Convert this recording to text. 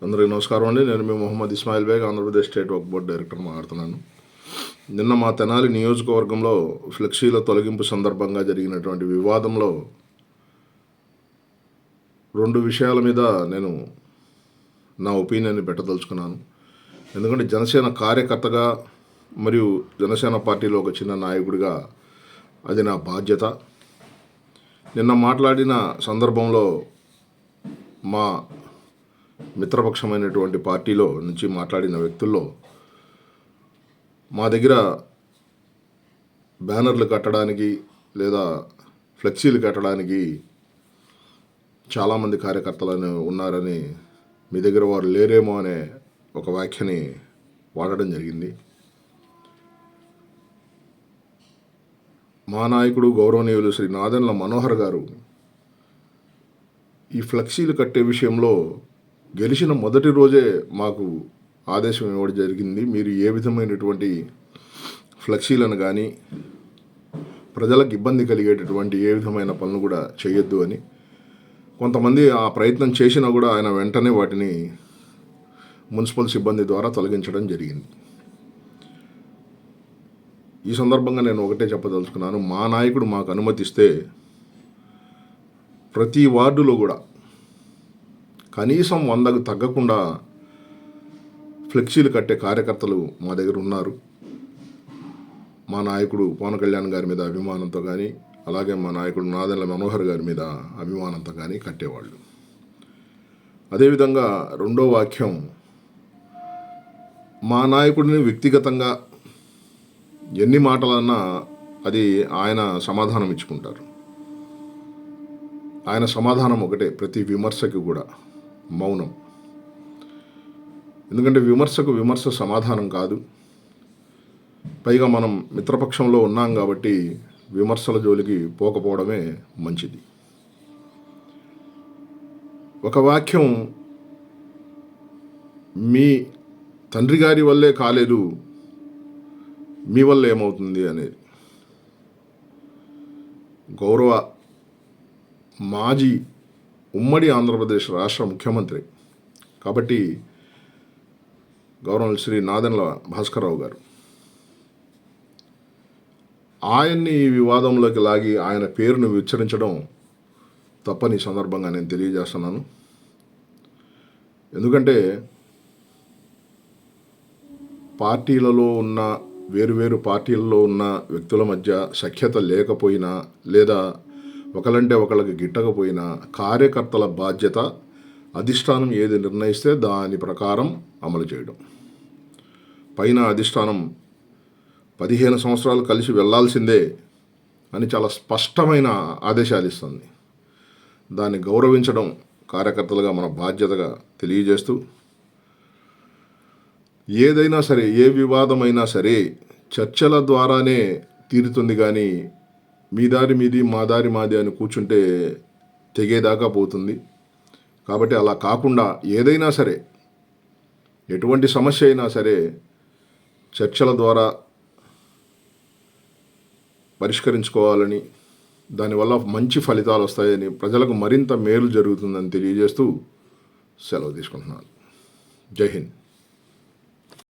అందరికీ నమస్కారం అండి. నేను మీ మొహమ్మద్ ఇస్మాయిల్ బేగ్, ఆంధ్రప్రదేశ్ స్టేట్ వక్ఫ్ బోర్డ్ డైరెక్టర్ మాట్లాడుతున్నాను. నిన్న మా తెనాలి నియోజకవర్గంలో ఫ్లెక్సీల తొలగింపు సందర్భంగా జరిగినటువంటి వివాదంలో 2 విషయాల మీద నేను నా ఒపీనియన్ని పెట్టదలుచుకున్నాను. ఎందుకంటే జనసేన కార్యకర్తగా మరియు జనసేన పార్టీలో ఒక చిన్న నాయకుడిగా అది నా బాధ్యత. నిన్న మాట్లాడిన సందర్భంలో మా మిత్రపక్షమైనటువంటి పార్టీలో నుంచి మాట్లాడిన వ్యక్తుల్లో మా దగ్గర బ్యానర్లు కట్టడానికి లేదా ఫ్లెక్సీలు కట్టడానికి చాలామంది కార్యకర్తలు ఉన్నారని, మీ దగ్గర వారు లేరేమో అనే ఒక వ్యాఖ్యని వాడడం జరిగింది. మా నాయకుడు గౌరవనీయులు శ్రీ నాదెండ్ల మనోహర్ గారు ఈ ఫ్లెక్సీలు కట్టే విషయంలో గెలిచిన మొదటి రోజే మాకు ఆదేశం ఇవ్వడం జరిగింది. మీరు ఏ విధమైనటువంటి ఫ్లెక్సీలను కానీ ప్రజలకు ఇబ్బంది కలిగేటటువంటి ఏ విధమైన పనులు కూడా చేయొద్దు అని. కొంతమంది ఆ ప్రయత్నం చేసినా కూడా ఆయన వెంటనే వాటిని మున్సిపల్ సిబ్బంది ద్వారా తొలగించడం జరిగింది. ఈ సందర్భంగా నేను ఒకటే చెప్పదలుచుకున్నాను. మా నాయకుడు మాకు అనుమతిస్తే ప్రతి వార్డులో కూడా కనీసం 100కు తగ్గకుండా ఫ్లెక్సీలు కట్టే కార్యకర్తలు మా దగ్గర ఉన్నారు. మా నాయకుడు పవన్ కళ్యాణ్ గారి మీద అభిమానంతో కానీ, అలాగే మా నాయకుడు నాదెండ్ల మనోహర్ గారి మీద అభిమానంతో కానీ కట్టేవాళ్ళు. అదేవిధంగా రెండో వాక్యం, మా నాయకుడిని వ్యక్తిగతంగా ఎన్ని మాటలన్నా అది ఆయన సమాధానం ఇచ్చుకుంటారు. ఆయన సమాధానం ఒకటే, ప్రతి విమర్శకు కూడా మౌనం. ఎందుకంటే విమర్శకు విమర్శ సమాధానం కాదు. పైగా మనం మిత్రపక్షంలో ఉన్నాం కాబట్టి విమర్శల జోలికి పోకపోవడమే మంచిది. ఒక వాక్యం, మీ తండ్రి గారి వల్లే కాలేదు, మీ వల్ల ఏమవుతుంది అనేది. గౌరవ మాజీ ఉమ్మడి ఆంధ్రప్రదేశ్ రాష్ట్ర ముఖ్యమంత్రి కాబట్టి గౌరవ శ్రీ నాదెండ్ల భాస్కర్రావు గారు, ఆయన్ని ఈ వివాదంలోకి లాగి ఆయన పేరును ఉచ్చరించడం తప్పని సందర్భంగా నేను తెలియజేస్తున్నాను. ఎందుకంటే పార్టీలలో ఉన్న వేరువేరు పార్టీలలో ఉన్న వ్యక్తుల మధ్య సఖ్యత లేకపోయినా లేదా ఒకలంటే ఒకళ్ళకి గిట్టకపోయినా కార్యకర్తల బాధ్యత అధిష్టానం ఏది నిర్ణయిస్తే దాని ప్రకారం అమలు చేయడం. పైన అధిష్టానం 15 సంవత్సరాలు కలిసి వెళ్లాల్సిందే అని చాలా స్పష్టమైన ఆదేశాలు ఇస్తుంది. దాన్ని గౌరవించడం కార్యకర్తలుగా మన బాధ్యతగా తెలియజేస్తూ, ఏదైనా సరే, ఏ వివాదమైనా సరే చర్చల ద్వారానే తీరుతుంది. కానీ మీ దారి మీది, మా దారి మాది అని కూర్చుంటే తెగేదాకా పోతుంది. కాబట్టి అలా కాకుండా ఏదైనా సరే, ఎటువంటి సమస్య అయినా సరే చర్చల ద్వారా పరిష్కరించుకోవాలని, దానివల్ల మంచి ఫలితాలు వస్తాయని, ప్రజలకు మరింత మేలు జరుగుతుందని తెలియజేస్తూ సెలవు తీసుకుంటున్నాను. జై హింద్.